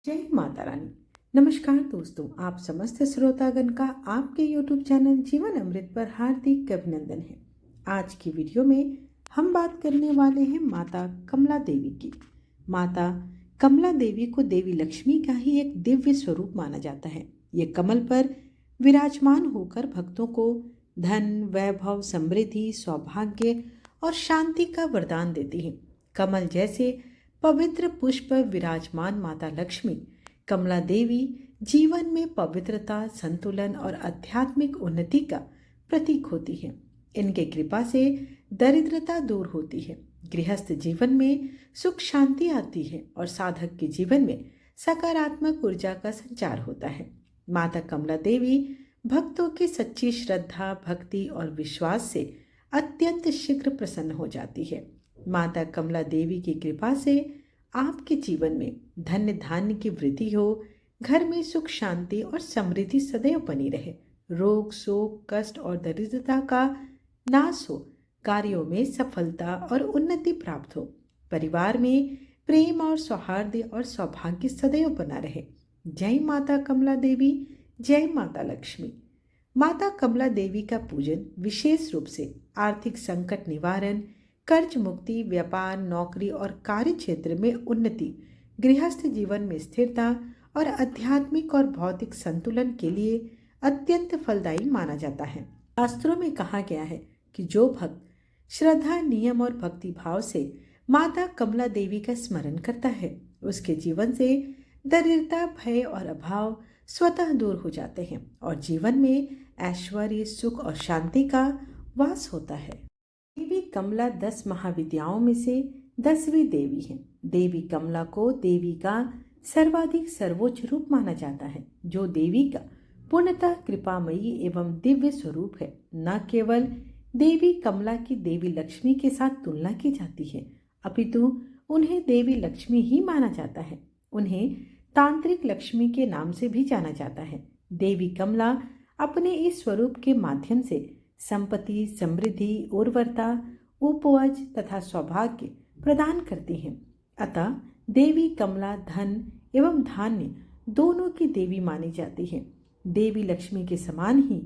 जय माता रानी। नमस्कार दोस्तों, आप समस्त श्रोतागण का आपके YouTube चैनल जीवन अमृत पर हार्दिक अभिनंदन है। आज की वीडियो में हम बात करने वाले हैं माता कमला देवी की। माता कमला देवी को देवी लक्ष्मी का ही एक दिव्य स्वरूप माना जाता है। ये कमल पर विराजमान होकर भक्तों को धन, वैभव, समृद्धि, सौभाग्य और शांति का वरदान देती है। कमल जैसे पवित्र पुष्प विराजमान माता लक्ष्मी कमला देवी जीवन में पवित्रता, संतुलन और आध्यात्मिक उन्नति का प्रतीक होती है। इनके कृपा से दरिद्रता दूर होती है, गृहस्थ जीवन में सुख शांति आती है और साधक के जीवन में सकारात्मक ऊर्जा का संचार होता है। माता कमला देवी भक्तों की सच्ची श्रद्धा, भक्ति और विश्वास से अत्यंत शीघ्र प्रसन्न हो जाती है। माता कमला देवी की कृपा से आपके जीवन में धन्य धान्य की वृद्धि हो, घर में सुख शांति और समृद्धि सदैव बनी रहे, रोग शोक कष्ट और दरिद्रता का नाश हो, कार्यों में सफलता और उन्नति प्राप्त हो, परिवार में प्रेम और सौहार्द और सौभाग्य सदैव बना रहे। जय माता कमला देवी, जय माता लक्ष्मी। माता कमला देवी का पूजन विशेष रूप से आर्थिक संकट निवारण, कर्ज मुक्ति, व्यापार, नौकरी और कार्य क्षेत्र में उन्नति, गृहस्थ जीवन में स्थिरता और आध्यात्मिक और भौतिक संतुलन के लिए अत्यंत फलदायी माना जाता है। शास्त्रों में कहा गया है कि जो भक्त श्रद्धा, नियम और भक्ति भाव से माता कमला देवी का स्मरण करता है, उसके जीवन से दरिद्रता, भय और अभाव स्वतः दूर हो जाते हैं और जीवन में ऐश्वर्य, सुख और शांति का वास होता है। देवी कमला 10 महाविद्याओं में से 10वीं देवी है। देवी कमला को देवी का सर्वाधिक सर्वोच्च रूप माना जाता है, जो देवी का पूर्णतः कृपामयी एवं दिव्य स्वरूप है। न केवल देवी कमला की देवी लक्ष्मी के साथ तुलना की जाती है, अपितु उन्हें देवी लक्ष्मी ही माना जाता है। उन्हें तांत्रिक लक्ष्मी के नाम से भी जाना जाता है। देवी कमला अपने इस स्वरूप के माध्यम से संपत्ति, समृद्धि, उर्वरता, उपज तथा सौभाग्य प्रदान करती हैं। अतः देवी कमला धन एवं धान्य दोनों की देवी मानी जाती है। देवी लक्ष्मी के समान ही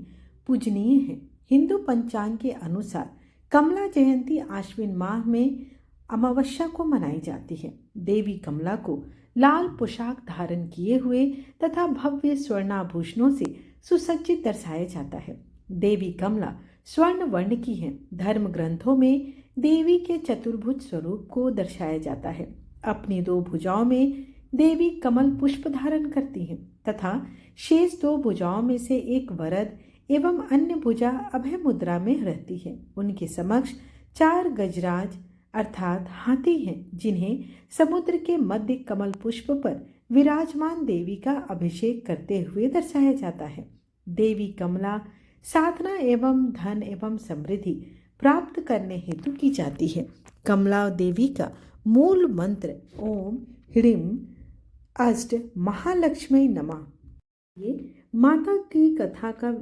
पूजनीय है। हिंदू पंचांग के अनुसार कमला जयंती आश्विन माह में अमावस्या को मनाई जाती है। देवी कमला को लाल पोशाक धारण किए हुए तथा भव्य स्वर्णाभूषणों से सुसज्जित दर्शाया जाता है। देवी कमला स्वर्ण वर्ण की है। धर्म ग्रंथों में देवी के चतुर्भुज स्वरूप को दर्शाया जाता है। अपनी 2 भुजाओं में देवी कमल पुष्प धारण करती हैं तथा शेष 2 भुजाओं में से एक वरद एवं अन्य भुजा अभय मुद्रा में रहती है। उनके समक्ष 4 गजराज अर्थात हाथी हैं, जिन्हें समुद्र के मध्य कमल पुष्प पर विराजमान देवी का अभिषेक करते हुए दर्शाया जाता है। देवी कमला साधना एवं धन एवं समृद्धि प्राप्त करने हेतु की जाती है। कमला देवी का मूल मंत्र ओम ह्रीं अष्ट महालक्ष्मी नमः। ये माता की कथा का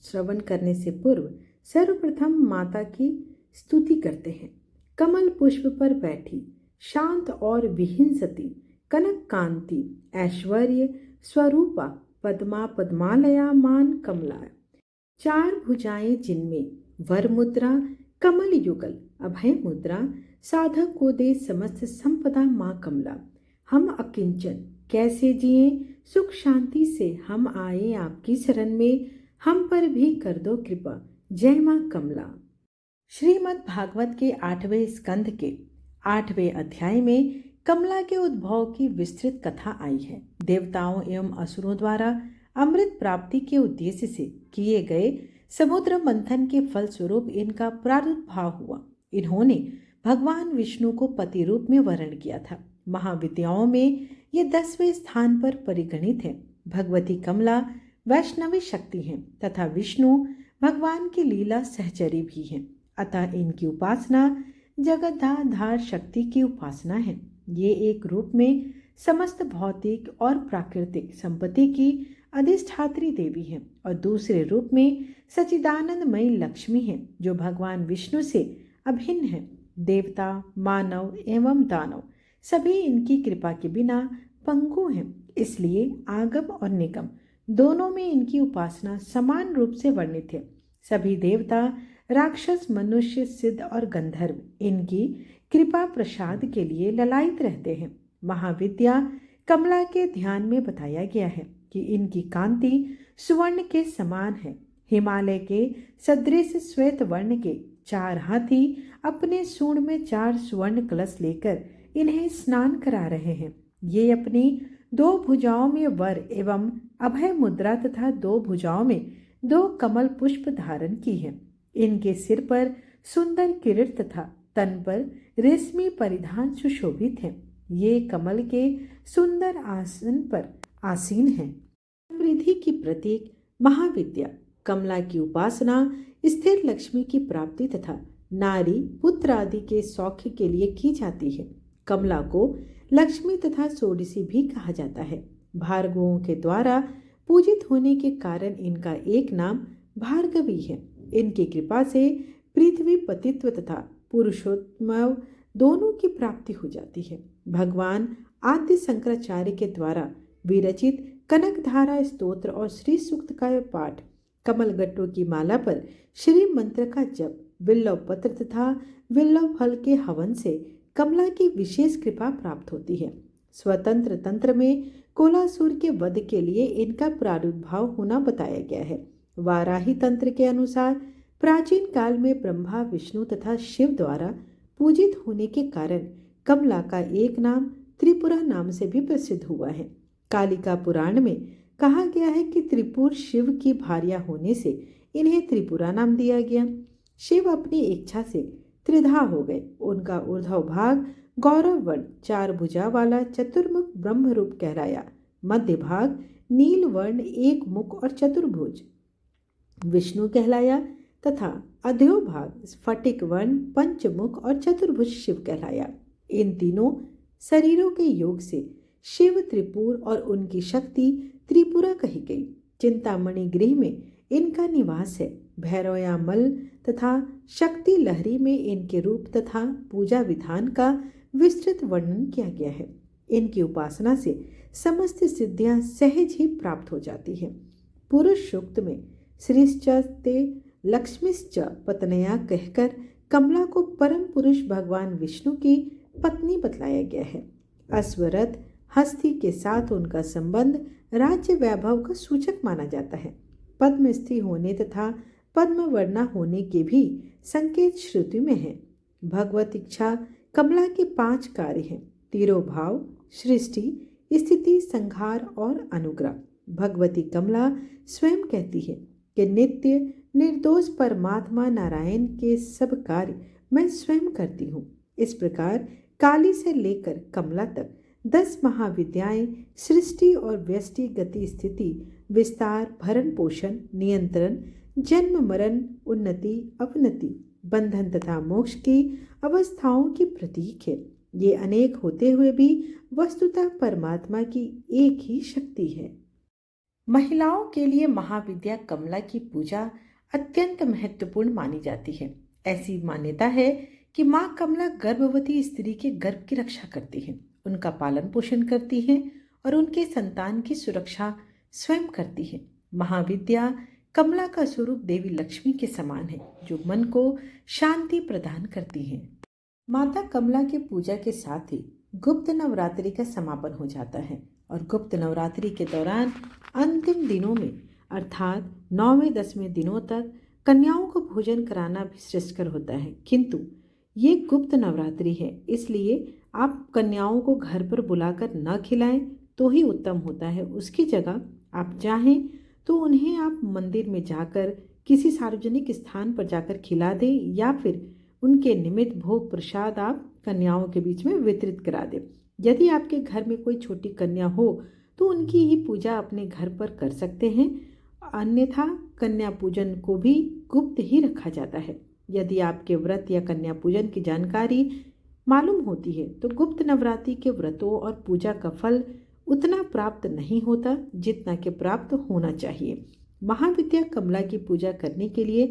श्रवण करने से पूर्व सर्वप्रथम माता की स्तुति करते हैं। कमल पुष्प पर बैठी शांत और विहिंसती, कनक कांति, ऐश्वर्य स्वरूपा, पद्मा पद्मालया मान कमला, 4 भुजाएं जिनमें वर मुद्रा, कमल युगल, अभय मुद्रा, साधक को दे समस्त संपदा माँ कमला। हम अकिंचन कैसे जिए सुख शांति से, हम आए आपकी शरण में, हम पर भी कर दो कृपा, जय माँ कमला। श्रीमद् भागवत के 8वें स्कंध के 8वें अध्याय में कमला के उद्भव की विस्तृत कथा आई है। देवताओं एवं असुरों द्वारा अमृत प्राप्ति के उद्देश्य से किए गए समुद्र मंथन के फलस्वरूप इनका प्रादुर्भाव हुआ। इन्होंने भगवान विष्णु को पति रूप में वर्ण किया था। महाविद्याओं में ये 10वें स्थान पर परिगणित है। भगवती कमला वैष्णवी शक्ति हैं तथा विष्णु भगवान की लीला सहचरी भी हैं। अतः इनकी उपासना जगदाधार शक्ति की उपासना है। ये एक रूप में समस्त भौतिक और प्राकृतिक संपत्ति की अधिष्ठात्री देवी है और दूसरे रूप में सच्चिदानंदमयी लक्ष्मी है, जो भगवान विष्णु से अभिन्न है। देवता, मानव एवं दानव सभी इनकी कृपा के बिना पंगु हैं, इसलिए आगम और निगम दोनों में इनकी उपासना समान रूप से वर्णित है। सभी देवता, राक्षस, मनुष्य, सिद्ध और गंधर्व इनकी कृपा प्रसाद के लिए ललायित रहते हैं। महाविद्या कमला के ध्यान में बताया गया है कि इनकी कांति सुवर्ण के समान है। हिमालय के सदृश श्वेत वर्ण के 4 हाथी अपने सूंड में 4 स्वर्ण कलश लेकर इन्हें स्नान करा रहे हैं। ये अपनी 2 भुजाओं में वर एवं अभय मुद्रा तथा 2 भुजाओं में 2 कमल पुष्प धारण की है। इनके सिर पर सुंदर किरीट तथा तन पर रेशमी परिधान सुशोभित है। ये कमल के सुंदर आसन पर आसीन हैं। समृद्धि की प्रतीक महाविद्या कमला की उपासना स्थिर लक्ष्मी की प्राप्ति तथा नारी पुत्र आदि के सौख्य के लिए की जाती है। कमला को लक्ष्मी तथा षोडशी भी कहा जाता है। भार्गवों के द्वारा पूजित होने के कारण इनका एक नाम भार्गवी है। इनकी कृपा से पृथ्वी पतित्व तथा पुरुषोत्तम दोनों की प्राप्ति हो जाती है। भगवान आद्य शंकराचार्य के द्वारा विरचित कनकधारा स्तोत्र और श्री सूक्त का पाठ, कमलगट्टों की माला पर श्री मंत्र का जप, विल्लव पत्र तथा विल्लव फल के हवन से कमला की विशेष कृपा प्राप्त होती है। स्वतंत्र तंत्र में कोलासुर के वध के लिए इनका प्रादुर्भाव होना बताया गया है। वाराही तंत्र के अनुसार प्राचीन काल में ब्रह्मा, विष्णु तथा शिव द्वारा पूजित होने के कारण कमला का एक नाम त्रिपुरा नाम से भी प्रसिद्ध हुआ है। कालिका पुराण में कहा गया है कि त्रिपुर शिव की भार्या होने से इन्हें त्रिपुरा नाम दिया गया। शिव अपनी इच्छा से त्रिधा हो गए। उनका ऊर्ध्व भाग गौरव वर्ण 4 भुजा वाला चतुर्मुख ब्रह्म रूप कहलाया। मध्य भाग नील वर्ण 1 मुख और चतुर्भुज विष्णु कहलाया तथा अधो भाग स्फटिक वर्ण पंचमुख और चतुर्भुज शिव कहलाया। इन तीनों शरीरों के योग से शिव त्रिपुर और उनकी शक्ति त्रिपुरा कही गई। चिंतामणि गृह में इनका निवास है। भैरवयामल तथा शक्ति लहरी में इनके रूप तथा पूजा विधान का विस्तृत वर्णन किया गया है। इनकी उपासना से समस्त सिद्धियां सहज ही प्राप्त हो जाती है। पुरुष सूक्त में श्रीश्च ते लक्ष्मीश्च पत्नया कहकर कमला को परम पुरुष भगवान विष्णु की पत्नी बतलाया गया है। अश्वरथ हस्ती के साथ उनका संबंध राज्य वैभव का सूचक माना जाता है। पद्मस्थी होने तथा पद्म वर्णा होने के भी संकेत श्रुति में है। भगवत इच्छा कमला के 5 कार्य हैं: तिरोभाव, सृष्टि, स्थिति, संहार और अनुग्रह। भगवती कमला स्वयं कहती है कि नित्य निर्दोष परमात्मा नारायण के सब कार्य मैं स्वयं करती हूँ। इस प्रकार काली से लेकर कमला तक 10 महाविद्याएं सृष्टि और व्यष्टि, गति, स्थिति, विस्तार, भरण पोषण, नियंत्रण, जन्म मरण, उन्नति, अवनति, बंधन तथा मोक्ष की अवस्थाओं की प्रतीक है। ये अनेक होते हुए भी वस्तुतः परमात्मा की एक ही शक्ति है। महिलाओं के लिए महाविद्या कमला की पूजा अत्यंत महत्वपूर्ण मानी जाती है। ऐसी मान्यता है कि माँ कमला गर्भवती स्त्री के गर्भ की रक्षा करती है, उनका पालन पोषण करती है और उनके संतान की सुरक्षा स्वयं करती है। महाविद्या कमला का स्वरूप देवी लक्ष्मी के समान है, जो मन को शांति प्रदान करती है। माता कमला की पूजा के साथ ही गुप्त नवरात्रि का समापन हो जाता है और गुप्त नवरात्रि के दौरान अंतिम दिनों में अर्थात 9वें 10वें दिनों तक कन्याओं को भोजन कराना भी श्रेष्ठकर होता है, किंतु ये गुप्त नवरात्रि है, इसलिए आप कन्याओं को घर पर बुलाकर न खिलाएं तो ही उत्तम होता है। उसकी जगह आप चाहें तो उन्हें आप मंदिर में जाकर किसी सार्वजनिक स्थान पर जाकर खिला दें या फिर उनके निमित्त भोग प्रसाद आप कन्याओं के बीच में वितरित करा दें। यदि आपके घर में कोई छोटी कन्या हो तो उनकी ही पूजा अपने घर पर कर सकते हैं, अन्यथा कन्या पूजन को भी गुप्त ही रखा जाता है। यदि आपके व्रत या कन्या पूजन की जानकारी मालूम होती है तो गुप्त नवरात्रि के व्रतों और पूजा का फल उतना प्राप्त नहीं होता जितना कि प्राप्त होना चाहिए। महाविद्या कमला की पूजा करने के लिए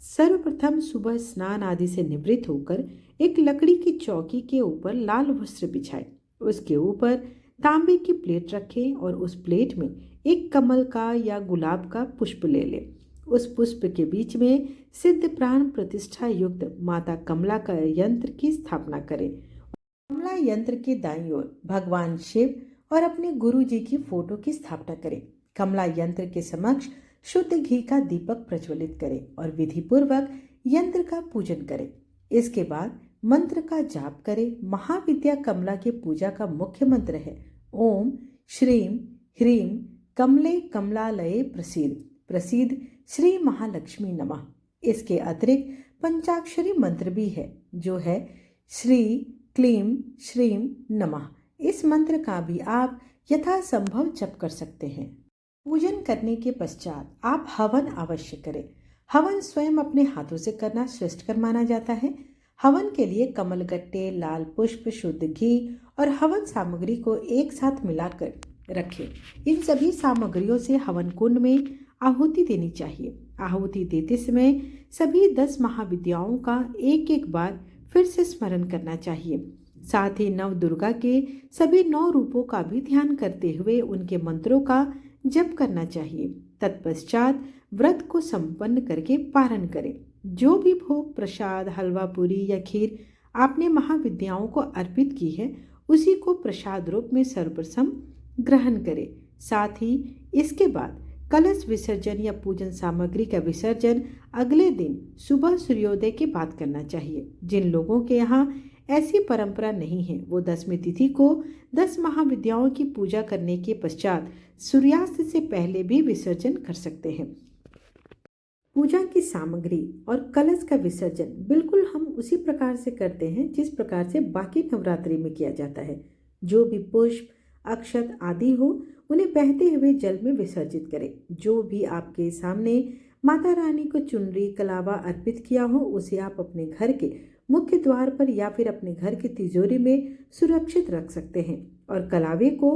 सर्वप्रथम सुबह स्नान आदि से निवृत्त होकर एक लकड़ी की चौकी के ऊपर लाल वस्त्र बिछाए, उसके ऊपर तांबे की प्लेट रखें और उस प्लेट में एक कमल का या गुलाब का पुष्प ले लें। उस पुष्प के बीच में सिद्ध प्राण प्रतिष्ठा युक्त माता कमला का यंत्र की स्थापना करें। कमला यंत्र के दाईं ओर भगवान शिव और अपने गुरु जी की फोटो की स्थापना करें। कमला यंत्र के समक्ष शुद्ध घी का दीपक प्रज्वलित करें और विधि पूर्वक यंत्र का पूजन करें। इसके बाद मंत्र का जाप करें। महाविद्या कमला की पूजा का मुख्य मंत्र है ओम श्रीम ह्रीम कमले कमलालये प्रसीद प्रसीद श्री महालक्ष्मी नमः। इसके अतिरिक्त पंचाक्षरी मंत्र भी है जो है श्री क्लीम श्रीम नमः। इस मंत्र का भी आप यथासंभव जप कर सकते हैं। पूजन करने के पश्चात आप हवन अवश्य करें। हवन स्वयं अपने हाथों से करना श्रेष्ठकर माना जाता है। हवन के लिए कमल गट्टे, लाल पुष्प, शुद्ध घी और हवन सामग्री को एक साथ मिलाकर रखें। इन सभी सामग्रियों से हवन कुंड में आहुति देनी चाहिए। आहुति देते समय सभी 10 महाविद्याओं का एक एक बार फिर से स्मरण करना चाहिए। साथ ही नव दुर्गा के सभी 9 रूपों का भी ध्यान करते हुए उनके मंत्रों का जप करना चाहिए। तत्पश्चात व्रत को संपन्न करके पारण करें। जो भी भोग, प्रसाद, हलवा पूरी या खीर आपने महाविद्याओं को अर्पित की है उसी को प्रसाद रूप में सर्वप्रथम ग्रहण करें। साथ ही इसके बाद कलश विसर्जन या पूजन सामग्री का विसर्जन अगले दिन सुबह सूर्योदय के बाद करना चाहिए। जिन लोगों के यहाँ ऐसी परंपरा नहीं है वो 10वीं तिथि को 10 महाविद्याओं की पूजा करने के पश्चात सूर्यास्त से पहले भी विसर्जन कर सकते हैं। पूजा की सामग्री और कलश का विसर्जन बिल्कुल हम उसी प्रकार से करते हैं जिस प्रकार से बाकी नवरात्रि में किया जाता है। जो भी पुष्प, अक्षत आदि हो उन्हें बहते हुए जल में विसर्जित करें। जो भी आपके सामने माता रानी को चुनरी, कलावा अर्पित किया हो उसे आप अपने घर के मुख्य द्वार पर या फिर अपने घर की तिजोरी में सुरक्षित रख सकते हैं और कलावे को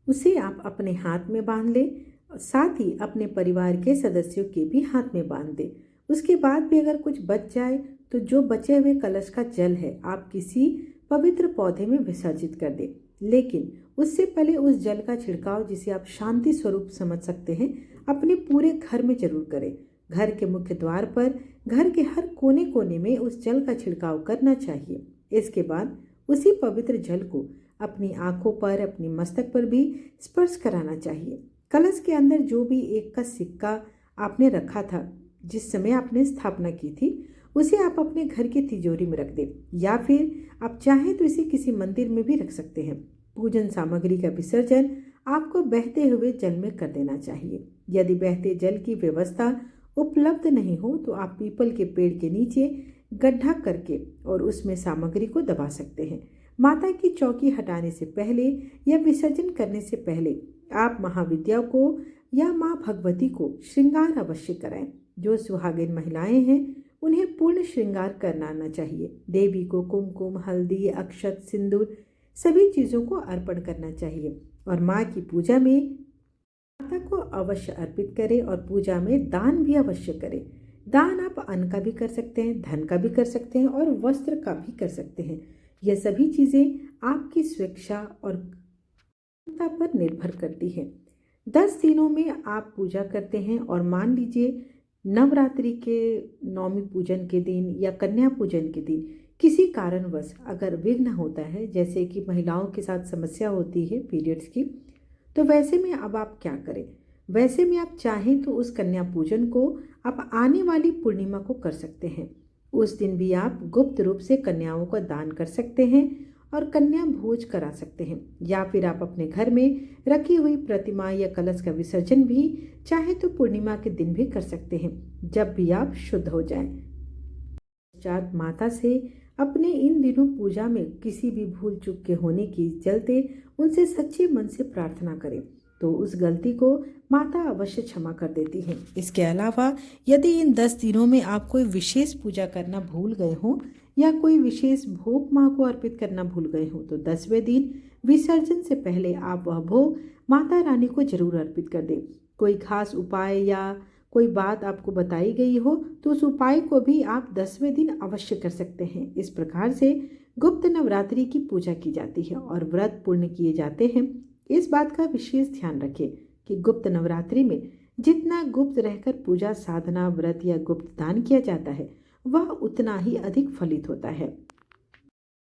उसे आप अपने हाथ में बांध लें। साथ ही अपने परिवार के सदस्यों के भी हाथ में बांध दें। उसके बाद भी अगर कुछ बच जाए तो जो बचे हुए कलश का जल है आप किसी पवित्र पौधे में विसर्जित कर दें। लेकिन उससे पहले उस जल का छिड़काव, जिसे आप शांति स्वरूप समझ सकते हैं, अपने पूरे घर में जरूर करें। घर के मुख्य द्वार पर, घर के हर कोने कोने में उस जल का छिड़काव करना चाहिए। इसके बाद उसी पवित्र जल को अपनी आंखों पर, अपनी मस्तक पर भी स्पर्श कराना चाहिए। कलश के अंदर जो भी 1 का सिक्का आपने रखा था जिस समय आपने स्थापना की थी उसे आप अपने घर की तिजोरी में रख दें या फिर आप चाहें तो इसे किसी मंदिर में भी रख सकते हैं। पूजन सामग्री का विसर्जन आपको बहते हुए जल में कर देना चाहिए। यदि बहते जल की व्यवस्था उपलब्ध नहीं हो तो आप पीपल के पेड़ के नीचे गड्ढा करके और उसमें सामग्री को दबा सकते हैं। माता की चौकी हटाने से पहले या विसर्जन करने से पहले आप महाविद्या को या माँ भगवती को श्रृंगार अवश्य कराएं। जो सुहागिन महिलाएं हैं उन्हें पूर्ण श्रृंगार करना चाहिए। देवी को कुमकुम, हल्दी, अक्षत, सिंदूर सभी चीज़ों को अर्पण करना चाहिए और माँ की पूजा में माता को अवश्य अर्पित करें और पूजा में दान भी अवश्य करें। दान आप अन्न का भी कर सकते हैं, धन का भी कर सकते हैं और वस्त्र का भी कर सकते हैं। यह सभी चीज़ें आपकी स्वेच्छा और क्षमता पर निर्भर करती है। 10 दिनों में आप पूजा करते हैं और मान लीजिए नवरात्रि के 9वीं पूजन के दिन या कन्या पूजन के दिन किसी कारणवश अगर विघ्न होता है, जैसे कि महिलाओं के साथ समस्या होती है पीरियड्स की, तो वैसे में अब आप क्या करें? वैसे में आप चाहें तो उस कन्या पूजन को आप आने वाली पूर्णिमा को कर सकते हैं। उस दिन भी आप गुप्त रूप से कन्याओं को दान कर सकते हैं और कन्या भोज करा सकते हैं या फिर आप अपने घर में रखी हुई प्रतिमा या कलश का विसर्जन भी चाहे तो पूर्णिमा के दिन भी कर सकते हैं, जब भी आप शुद्ध हो जाएं। पश्चात माता से अपने इन दिनों पूजा में किसी भी भूल चूक के होने की चलते उनसे सच्चे मन से प्रार्थना करें तो उस गलती को माता अवश्य क्षमा कर देती है। इसके अलावा यदि इन 10 दिनों में आप कोई विशेष पूजा करना भूल गए हों या कोई विशेष भोग माँ को अर्पित करना भूल गए हो तो 10वें दिन विसर्जन से पहले आप वह भोग माता रानी को जरूर अर्पित कर दें। कोई खास उपाय या कोई बात आपको बताई गई हो तो उस उपाय को भी आप 10वें दिन अवश्य कर सकते हैं। इस प्रकार से गुप्त नवरात्रि की पूजा की जाती है और व्रत पूर्ण किए जाते हैं। इस बात का विशेष ध्यान रखें कि गुप्त नवरात्रि में जितना गुप्त रहकर पूजा साधना व्रत या गुप्त दान किया जाता है वह उतना ही अधिक फलित होता है।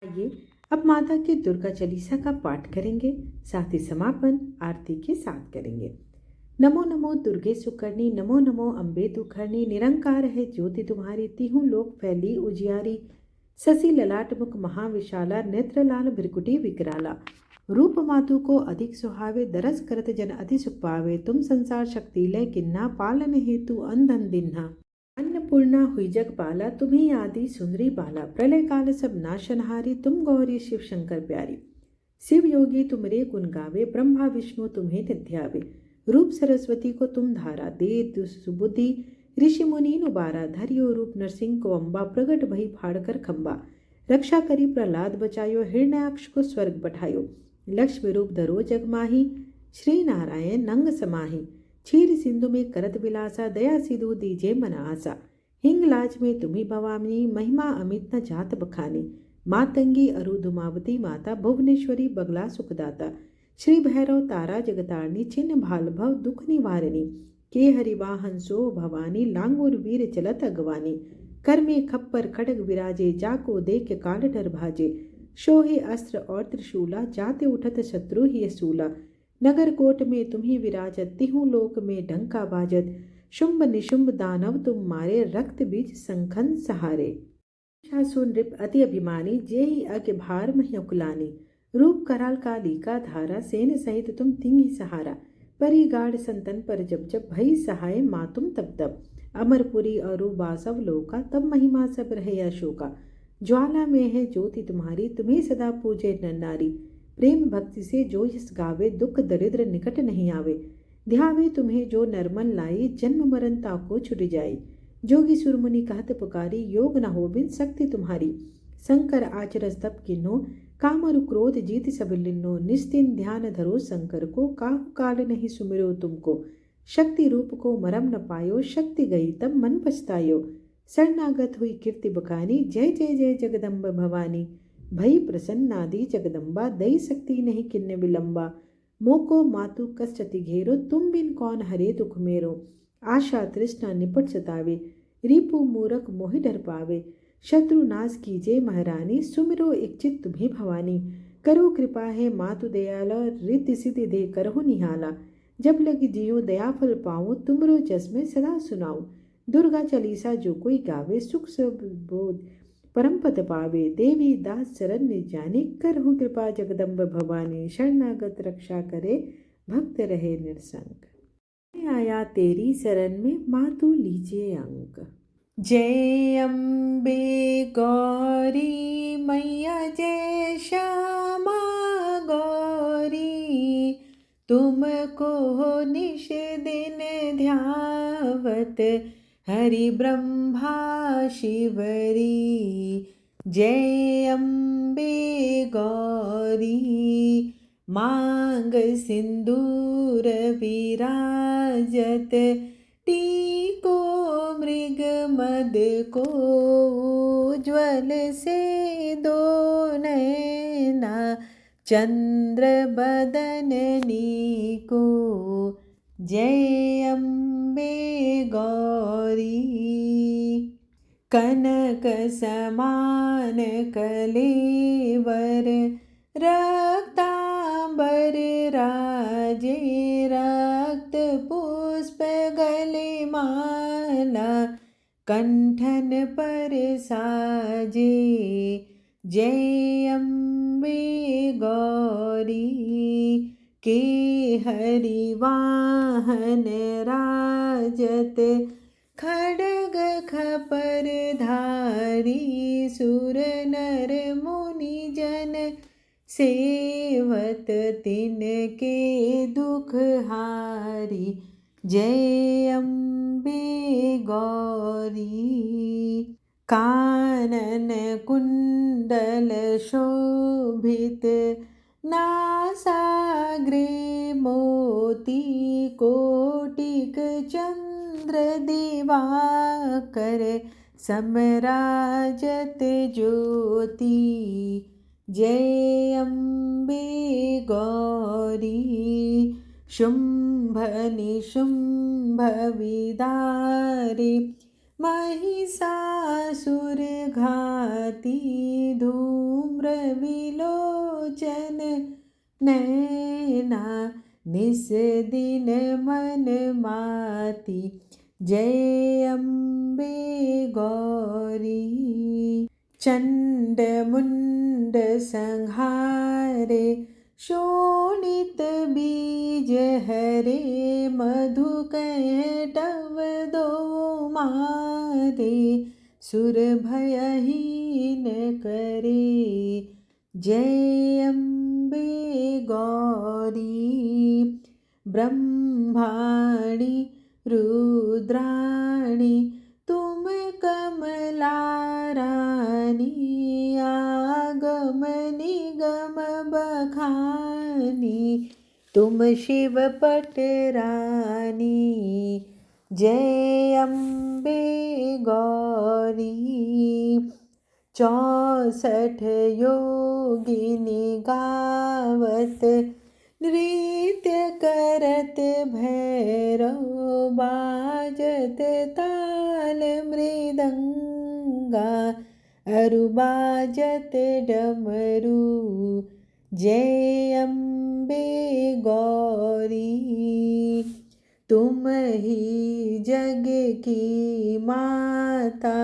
आइए अब माता के दुर्गा चालीसा का पाठ करेंगे, साथ ही समापन आरती के साथ करेंगे। नमो नमो दुर्गे सुकर्णी, नमो नमो अम्बे तुखर्णी, निरंकार है ज्योति तुम्हारी, तिहु लोक फैली उजियारी। शशि ललाट मुख महाविशाला, नेत्र लाल भ्रिकुटी विकराला। रूप मातु को अधिक सुहावे, दरस करत जन अति सुख पावे। तुम संसार शक्ति लय किन्ना, पालन हेतु अंधन दिन्हा। अन्नपूर्णा हुई जग पाला, तुम्ही आदि सुंदरी बाला। प्रलय काल सब नाशनहारी, तुम गौरी शिव शंकर प्यारी। शिव योगी तुम रे गुण गावे, ब्रह्मा विष्णु तुम्हें ध्यावे। रूप सरस्वती को तुम धारा, दे सुबुद्धि ऋषि मुनि उबारा। धरियो रूप नरसिंह को अम्बा, प्रगट भई फाड़ कर खम्बा। रक्षा करी प्रहलाद बचायो, हिरण्याक्ष को स्वर्ग पठायो। लक्ष्मी रूप धरो जग माही, श्री नारायण नंग समाही। क्षीर सिंधु में करत विलासा, दया सिधु दीजे मन आसा। हिंगलाज में तुम्ही भवानी, महिमा अमित न जात बखानी। मातंगी अरु धुमावती माता, भुवनेश्वरी बगला सुखदाता। श्री भैरव तारा जगतारणी, छिन्न भाल भव दुख निवारिणी। के हरिवाहन सो भवानी, लांगुर वीर चलत अगवानी। कर में खप्पर खड़ग विराजे, जाको देख काल डर भाजे। शोहे अस्त्र और त्रिशूला, जाते उठत शत्रु ही सूला। नगर कोट में तुम्ही विराजत, तिहु लोक में डंका बाजत। शुंभ निशुंभ दानव तुम मारे, रक्त बीज संखन सहारे। शासु नृप अति अभिमानी, जेहि अज्ञ भार मह्यकुलानी। रूप कराल काली का धारा, सेन सहित तुम तिंहि सहारा। परी गाढ़ संतन पर जब जब, भई सहाय मातुम तब तब। अमरपुरी अरु बासव लोका, तब महिमा सब रहे अशोका। ज्वाला में है ज्योति तुम्हारी, तुम्हें सदा पूजे नर नारी। प्रेम भक्ति से जो यस गावे, दुख दरिद्र निकट नहीं आवे। ध्यावे तुम्हें जो नरमन लाई, जन्म मरण ताको छुट जाई। जोगी सुरमुनि कहत पुकारी, योग न हो बिन शक्ति तुम्हारी। शंकर आचरस तप किन्नो, काम और क्रोध जीत सब लिन्नो। निस्तिन ध्यान धरो शंकर को, काहु काल नहीं सुमिरो तुमको। शक्ति रूप को मरम न पायो, शक्ति गई तब मन पछतायो। शरणागत हुई कीर्ति बखानी, जय जय जय जगदम्ब भवानी। भई प्रसन्नादि जगदम्बा, दई शक्ति नहीं किन्ने विलंबा। मोको मातु कष्टति घेरो, तुम बिन कौन हरे दुख मेरो। आशा तृष्णा निपट सतावे, रिपु मूरख मोहि डर पावे। शत्रु नाश कीजे महारानी, सुमिरो इच्छित तुम्हें भवानी। करो कृपा है मातु दयाला, रिद्धि सिद्धि दे करहु निहाला। जब लग जियो दया फल पाऊँ, तुमरो जस में सदा सुनाऊँ। दुर्गा चालीसा जो कोई गावे, सुख सब बोध परम पद पावे। देवी दास शरण निज जानी, करहु कृपा जगदम्ब भवानी। शरणागत रक्षा करे, भक्त रहे निरसंग। आया तेरी शरण में, मातु लीजिए अंक। जय अम्बे गौरी मैया, जय श्यामा गौरी। तुमको निश दिन ध्यावत, हरि ब्रह्मा शिवरी। जय अम्बे गौरी, मांग सिंदूर विराजत। टीको मृग मद को, उज्ज्वल से दो नैना। चंद्र बदननी को, जय अम्बे गौरी। कनक समान कलेवर, रक्तांबर राजे। रक्त पुष्प गले माला, कंठन पर साजे। जय अम्बे गौरी। के हरि वाहन राजत, खड्ग खपर धारी। सुर नर मुनि जन, सेवत तिनके दुख हारी। जय अम्बे गौरी। कानन कुंडल शोभित, नासाग्रे मोती। कोटिक चंद्र दिवाकर, समराजत ज्योति। जय अम्बे गौरी। शुंभ निशुंभ विदारे महिषासुर घाती। धूम्र विलोचन नैना निस दिन मन माती। जय अम्बे गौरी। चंड मुंड संहारे शोणित बीज हरे। मधु कैटव दो मारे सुर भयहीन करे। जय अम्बे गौरी। ब्रह्माणी रुद्राणी तुम कमला रानी। आगम निगम बखानी तुम शिव पटरानी। जय अम्बे गौरी। 64 योगिनी गावत नृत्य करत भैरव। बाजत ताल मृदंगा अरु बाजत डमरू। जय अम्बे गौरी। तुम ही जग की माता।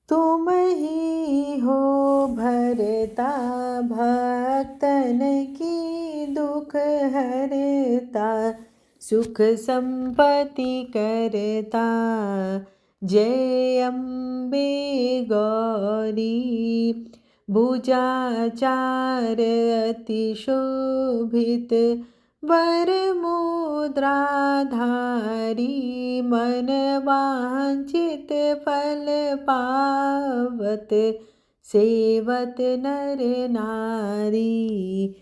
तुम ही हो भरता भक्तन की दुख हरता। सुख संपत्ति करता। जय अम्बे गौरी। भुजाचार अति शोभित वर मुद्राधारी। मन वांछित फल पावत सेवत नर नारी।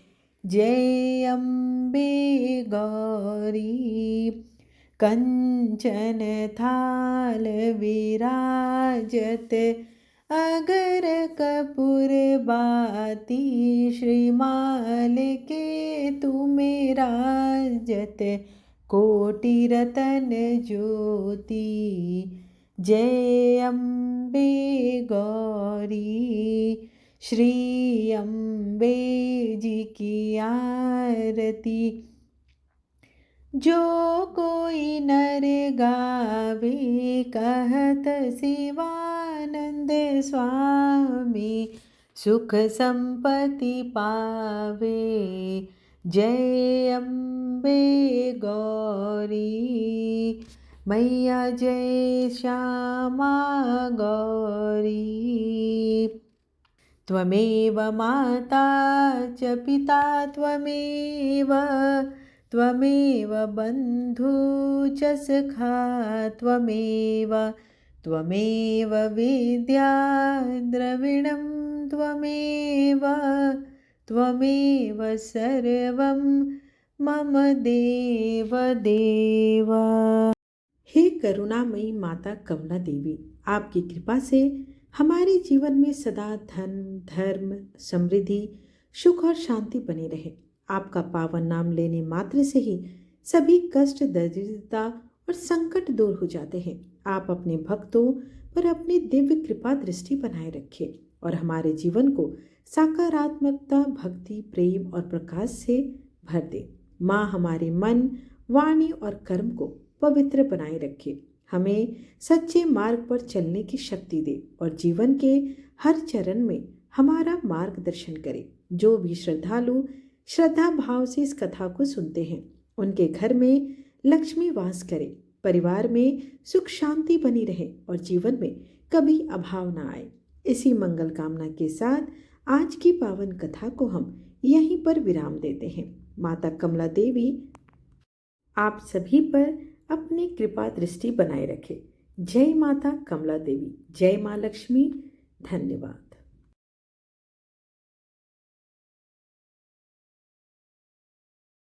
जय अम्बे गौरी। कंचन थाल विराजत अगर कपूर बाती। श्रीमाल के तुम्हें राजत कोटि रतन ज्योति। जय अम्बे गौरी। श्री अम्बे जी की आरती जो कोई नर गावे। कहत शिवानंद स्वामी सुख संपत्ति पावे। जय अम्बे गौरी। मैया जय श्यामा गौरी। त्वमेव माता च पिता त्वमेव। त्वमेव बन्धु च सखा त्वमेव। त्वमेव विद्या द्रविणं त्वमेव। त्वमेव सर्वं मम देव देव। हे करुणामयी माता कमला देवी, आपकी कृपा से हमारे जीवन में सदा धन धर्म समृद्धि सुख और शांति बने रहे। आपका पावन नाम लेने मात्र से ही सभी कष्ट दरिद्रता और संकट दूर हो जाते हैं। आप अपने भक्तों पर अपनी दिव्य कृपा दृष्टि बनाए रखें और हमारे जीवन को सकारात्मकता भक्ति प्रेम और प्रकाश से भर दे। माँ हमारे मन वाणी और कर्म को पवित्र बनाए रखे। हमें सच्चे मार्ग पर चलने की शक्ति दे और जीवन के हर चरण में हमारा मार्गदर्शन करे। जो भी श्रद्धालु श्रद्धा भाव से इस कथा को सुनते हैं उनके घर में लक्ष्मी वास करे, परिवार में सुख शांति बनी रहे और जीवन में कभी अभाव न आए। इसी मंगल कामना के साथ आज की पावन कथा को हम यहीं पर विराम देते हैं। माता कमला देवी आप सभी पर अपनी कृपा दृष्टि बनाए रखे। जय माता कमला देवी, जय माँ लक्ष्मी। धन्यवाद।